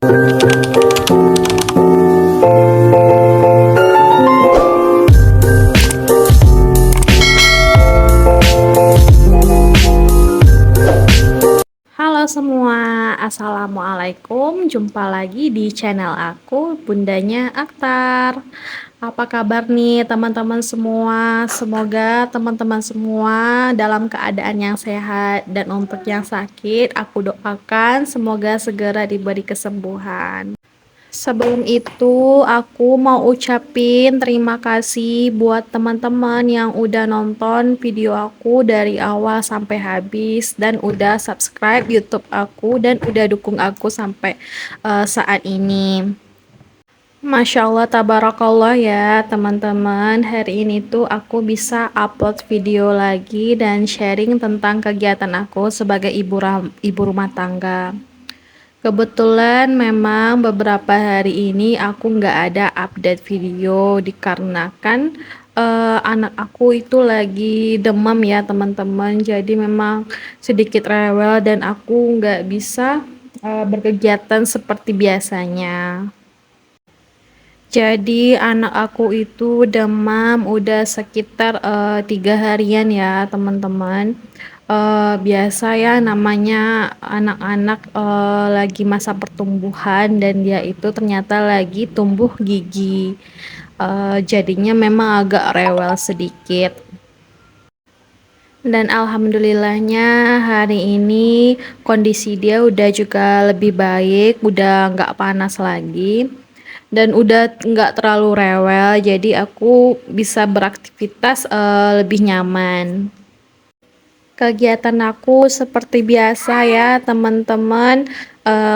Halo semua, assalamualaikum. Jumpa lagi di channel aku, Bundanya Aktar. Apa kabar nih teman-teman semua? Semoga teman-teman semua dalam keadaan yang sehat, dan untuk yang sakit, aku doakan semoga segera diberi kesembuhan. Sebelum itu, aku mau ucapin terima kasih buat teman-teman yang udah nonton video aku dari awal sampai habis, dan udah subscribe YouTube aku, dan udah dukung aku sampai saat ini. Masya Allah, tabarakallah ya teman-teman. Hari ini tuh aku bisa upload video lagi dan sharing tentang kegiatan aku sebagai ibu rumah tangga. Kebetulan memang beberapa hari ini aku nggak ada update video dikarenakan anak aku itu lagi demam ya teman-teman. Jadi memang sedikit rewel dan aku nggak bisa berkegiatan seperti biasanya. Jadi anak aku itu demam udah sekitar 3 harian ya teman-teman. Biasa ya namanya anak-anak lagi masa pertumbuhan, dan dia itu ternyata lagi tumbuh gigi. Jadinya memang agak rewel sedikit. Dan alhamdulillahnya hari ini kondisi dia udah juga lebih baik, udah nggak panas lagi, dan udah nggak terlalu rewel, jadi aku bisa beraktivitas lebih nyaman. Kegiatan aku seperti biasa ya teman-teman,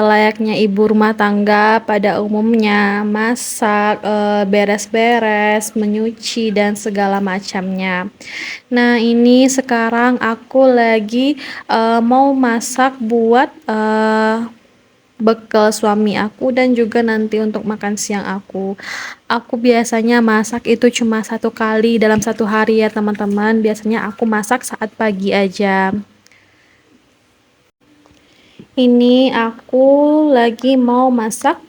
layaknya ibu rumah tangga pada umumnya, masak, beres-beres, menyuci, dan segala macamnya. Nah, ini sekarang aku lagi mau masak buat bekal suami aku dan juga nanti untuk makan siang aku. Aku biasanya masak itu cuma 1 kali dalam 1 hari ya teman-teman. Biasanya aku masak saat pagi aja. Ini aku lagi mau masak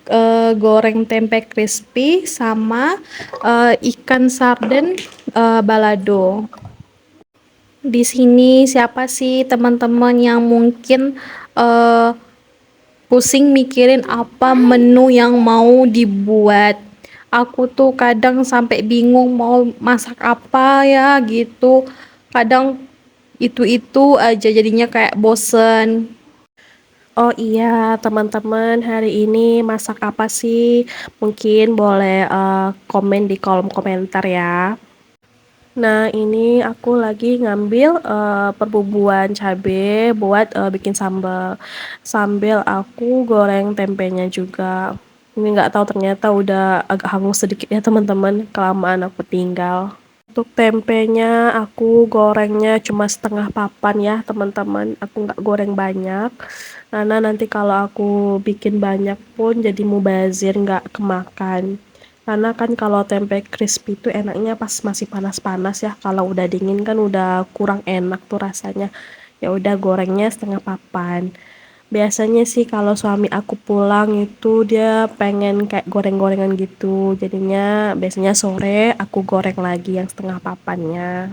goreng tempe crispy sama ikan sarden balado. Di sini siapa sih teman-teman yang mungkin eh, pusing mikirin apa menu yang mau dibuat? Aku tuh kadang sampai bingung mau masak apa ya gitu. Kadang itu-itu aja jadinya kayak bosen. Oh iya, teman-teman, hari ini masak apa sih? Mungkin boleh komen di kolom komentar ya. Nah, ini aku lagi ngambil perbumbuan cabe buat bikin sambal. Sambil aku goreng tempenya juga. Ini nggak tahu ternyata udah agak hangus sedikit ya teman-teman, kelamaan aku tinggal. Untuk tempenya aku gorengnya cuma setengah papan ya teman-teman. Aku nggak goreng banyak, karena nanti kalau aku bikin banyak pun jadi mubazir, nggak kemakan. Karena kan kalau tempe crispy itu enaknya pas masih panas-panas ya. Kalau udah dingin kan udah kurang enak tuh rasanya. Ya udah gorengnya setengah papan. Biasanya sih kalau suami aku pulang itu dia pengen kayak goreng-gorengan gitu. Jadinya biasanya sore aku goreng lagi yang setengah papannya.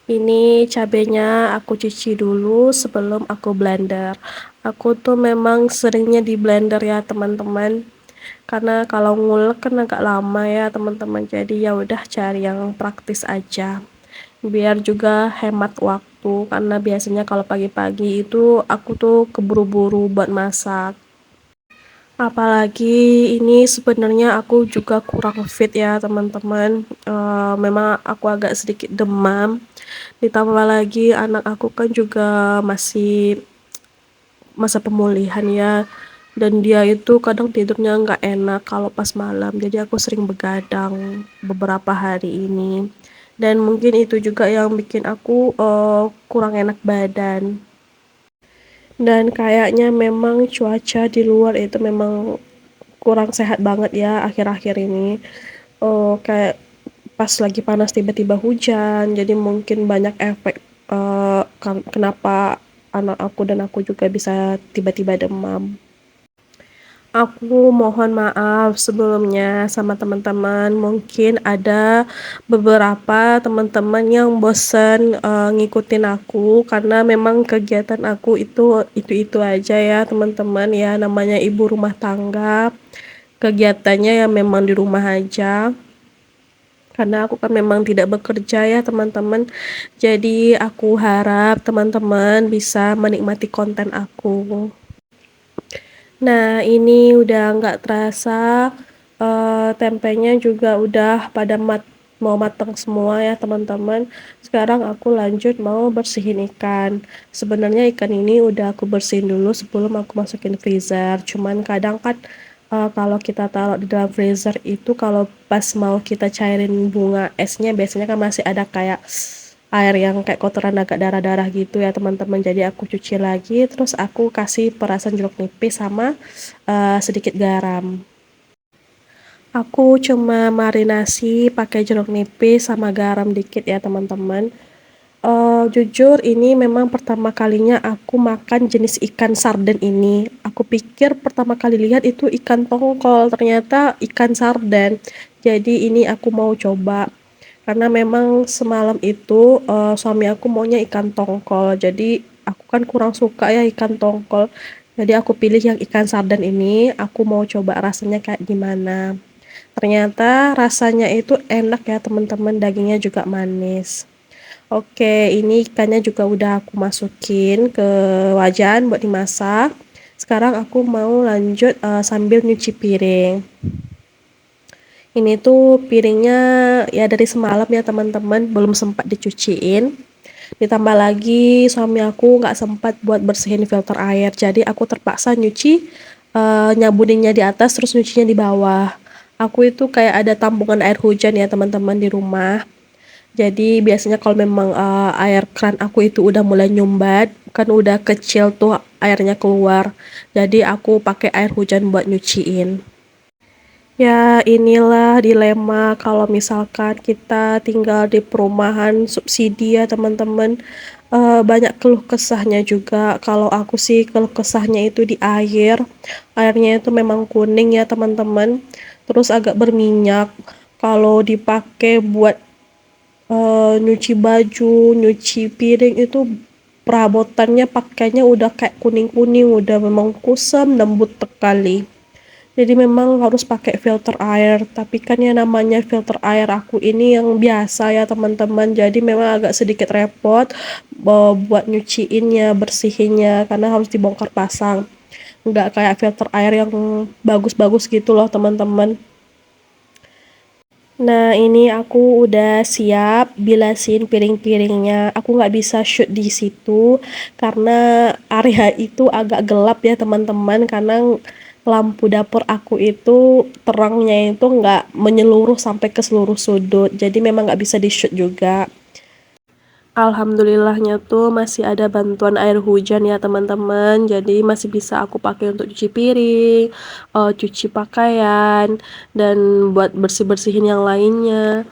Ini cabenya aku cuci dulu sebelum aku blender. Aku tuh memang seringnya di blender ya teman-teman. Karena kalau ngulek kan agak lama ya teman-teman. Jadi ya udah cari yang praktis aja. Biar juga hemat waktu, karena biasanya kalau pagi-pagi itu aku tuh keburu-buru buat masak. Apalagi ini sebenarnya aku juga kurang fit ya teman-teman. Memang aku agak sedikit demam. Ditambah lagi anak aku kan juga masih masa pemulihan ya. Dan dia itu kadang tidurnya nggak enak kalau pas malam. Jadi aku sering begadang beberapa hari ini. Dan mungkin itu juga yang bikin aku kurang enak badan. Dan kayaknya memang cuaca di luar itu memang kurang sehat banget ya akhir-akhir ini. Kayak pas lagi panas tiba-tiba hujan, jadi mungkin banyak efek kenapa anak aku dan aku juga bisa tiba-tiba demam. Aku mohon maaf sebelumnya sama teman-teman. Mungkin ada beberapa teman-teman yang bosan ngikutin aku karena memang kegiatan aku itu aja ya teman-teman ya. Namanya ibu rumah tangga, kegiatannya ya memang di rumah aja. Karena aku kan memang tidak bekerja ya teman-teman. Jadi aku harap teman-teman bisa menikmati konten aku. Nah, ini udah nggak terasa, tempenya juga udah pada mau matang semua ya teman-teman. Sekarang aku lanjut mau bersihin ikan. Sebenarnya ikan ini udah aku bersihin dulu sebelum aku masukin freezer. Cuman kadang kan kalau kita taruh di dalam freezer itu kalau pas mau kita cairin bunga esnya biasanya kan masih ada kayak air yang kayak kotoran agak darah-darah gitu ya teman-teman. Jadi aku cuci lagi terus aku kasih perasan jeruk nipis sama sedikit garam. Aku cuma marinasi pakai jeruk nipis sama garam dikit ya teman-teman. Jujur ini memang pertama kalinya aku makan jenis ikan sarden ini. Aku pikir pertama kali lihat itu ikan tongkol, ternyata ikan sarden. Jadi ini aku mau coba. Karena memang semalam itu suami aku maunya ikan tongkol. Jadi aku kan kurang suka ya ikan tongkol. Jadi aku pilih yang ikan sarden ini. Aku mau coba rasanya kayak gimana. Ternyata rasanya itu enak ya teman-teman. Dagingnya juga manis. Oke, ini ikannya juga udah aku masukin ke wajan buat dimasak. Sekarang aku mau lanjut sambil nyuci piring. Ini tuh piringnya ya dari semalam ya teman-teman, belum sempat dicuciin. Ditambah lagi suami aku nggak sempat buat bersihin filter air, jadi aku terpaksa nyuci nyabuninnya di atas terus nyucinya di bawah. Aku itu kayak ada tampungan air hujan ya teman-teman di rumah. Jadi biasanya kalau memang air keran aku itu udah mulai nyumbat, kan udah kecil tuh airnya keluar. Jadi aku pakai air hujan buat nyuciin. Ya, inilah dilema kalau misalkan kita tinggal di perumahan subsidi ya teman-teman. Banyak keluh kesahnya juga. Kalau aku sih keluh kesahnya itu di air. Airnya itu memang kuning ya teman-teman. Terus agak berminyak. Kalau dipakai buat nyuci baju, nyuci piring itu perabotannya pakainya udah kayak kuning-kuning, udah memang kusam, lembut sekali. Jadi memang harus pakai filter air, tapi kan ya namanya filter air aku ini yang biasa ya teman-teman. Jadi memang agak sedikit repot buat nyuciinnya, bersihinnya karena harus dibongkar pasang. Nggak kayak filter air yang bagus-bagus gitu loh teman-teman. Nah, ini aku udah siap bilasin piring-piringnya. Aku nggak bisa shoot di situ karena area itu agak gelap ya teman-teman. Karena lampu dapur aku itu terangnya itu nggak menyeluruh sampai ke seluruh sudut. Jadi memang nggak bisa di shoot juga. Alhamdulillahnya tuh masih ada bantuan air hujan ya teman-teman. Jadi masih bisa aku pakai untuk cuci piring, cuci pakaian, dan buat bersih-bersihin yang lainnya.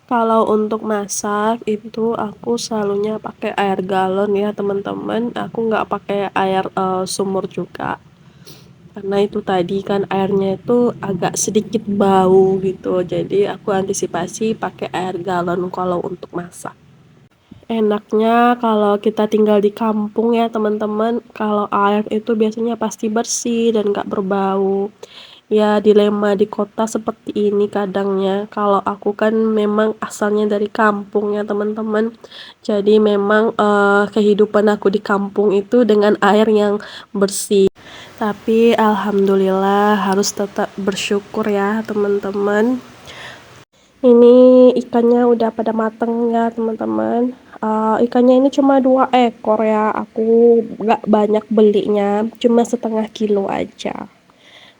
Kalau untuk masak itu aku selalunya pakai air galon ya teman-teman. Aku nggak pakai air sumur juga. Karena itu tadi kan airnya itu agak sedikit bau gitu. Jadi aku antisipasi pakai air galon kalau untuk masak. Enaknya kalau kita tinggal di kampung ya teman-teman, kalau air itu biasanya pasti bersih dan nggak berbau. Ya dilema di kota seperti ini kadangnya. Kalau aku kan memang asalnya dari kampung ya teman-teman. Jadi memang kehidupan aku di kampung itu dengan air yang bersih. Tapi alhamdulillah harus tetap bersyukur ya teman-teman. Ini ikannya udah pada mateng ya teman-teman. Ikannya ini cuma 2 ekor ya. Aku nggak banyak belinya, cuma setengah kilo aja.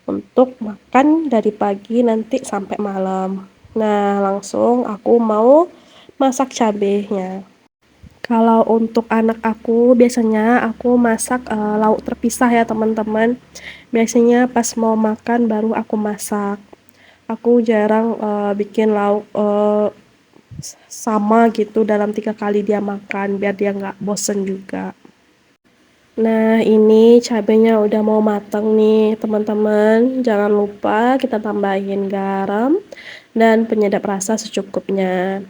Untuk makan dari pagi nanti sampai malam. Nah, langsung aku mau masak cabenya. Kalau untuk anak aku, biasanya aku masak lauk terpisah ya teman-teman. Biasanya pas mau makan baru aku masak. Aku jarang bikin lauk sama gitu dalam 3 kali dia makan biar dia nggak bosen juga. Nah, ini cabenya udah mau matang nih, teman-teman. Jangan lupa kita tambahin garam dan penyedap rasa secukupnya.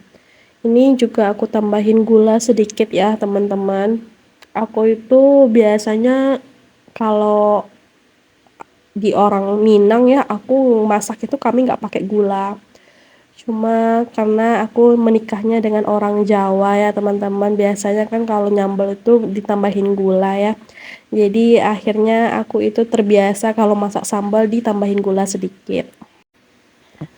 Ini juga aku tambahin gula sedikit ya, teman-teman. Aku itu biasanya kalau di orang Minang ya, aku masak itu kami nggak pakai gula. Cuma karena aku menikahnya dengan orang Jawa ya, teman-teman. Biasanya kan kalau nyambel itu ditambahin gula ya. Jadi akhirnya aku itu terbiasa kalau masak sambal ditambahin gula sedikit.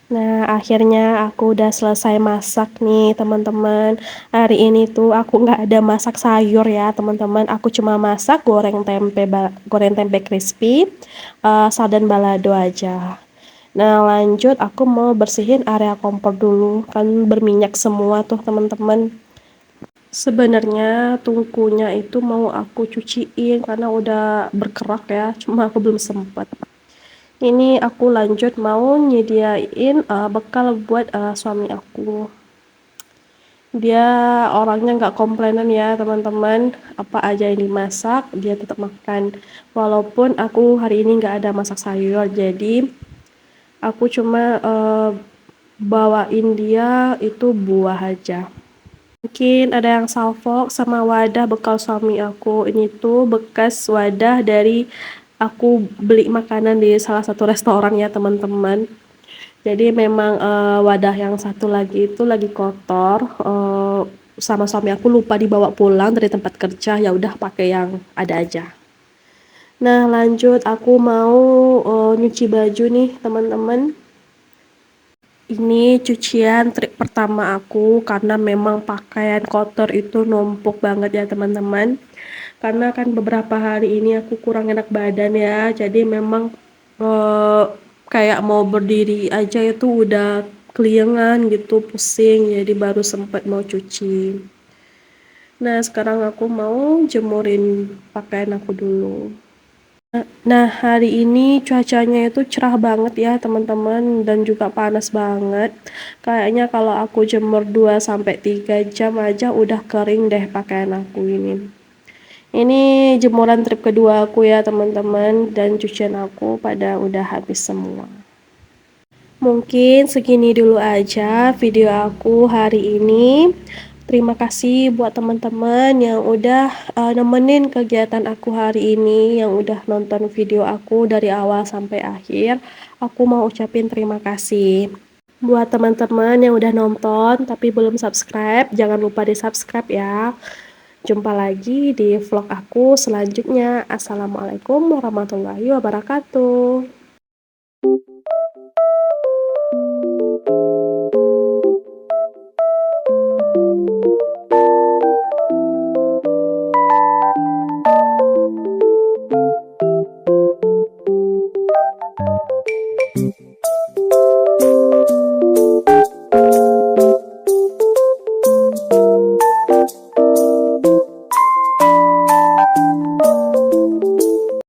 Nah, akhirnya aku udah selesai masak nih, teman-teman. Hari ini tuh aku nggak ada masak sayur ya, teman-teman. Aku cuma masak goreng tempe crispy, sarden balado aja. Nah, lanjut aku mau bersihin area kompor dulu, kan berminyak semua tuh, teman-teman. Sebenarnya tungkunya itu mau aku cuciin karena udah berkerak ya, cuma aku belum sempat. Ini aku lanjut mau nyediain bekal buat suami aku. Dia orangnya nggak komplainan ya, teman-teman. Apa aja yang dimasak dia tetap makan. Walaupun aku hari ini nggak ada masak sayur, jadi aku cuma bawain dia itu buah aja. Mungkin ada yang salfok sama wadah bekal suami aku. Ini tuh bekas wadah dari aku beli makanan di salah satu restoran ya, teman-teman. Jadi memang wadah yang satu lagi itu lagi kotor. Sama suami aku lupa dibawa pulang dari tempat kerja. Ya udah pakai yang ada aja. Nah, lanjut aku mau nyuci baju nih, teman-teman. Ini cucian trik pertama aku karena memang pakaian kotor itu numpuk banget ya, teman-teman. Karena kan beberapa hari ini aku kurang enak badan ya, jadi memang eh, kayak mau berdiri aja itu udah keliengan gitu, pusing, jadi baru sempat mau cuci. Nah, sekarang aku mau jemurin pakaian aku dulu. Nah, hari ini cuacanya itu cerah banget ya, teman-teman, dan juga panas banget. Kayaknya kalau aku jemur 2 sampai 3 jam aja udah kering deh pakaian aku ini. Ini jemuran trip kedua aku ya, teman-teman, dan cucian aku pada udah habis semua. Mungkin segini dulu aja video aku hari ini. Terima kasih buat teman-teman yang udah nemenin kegiatan aku hari ini, yang udah nonton video aku dari awal sampai akhir. Aku mau ucapin terima kasih. Buat teman-teman yang udah nonton tapi belum subscribe, jangan lupa di-subscribe ya. Jumpa lagi di vlog aku selanjutnya. Assalamualaikum warahmatullahi wabarakatuh.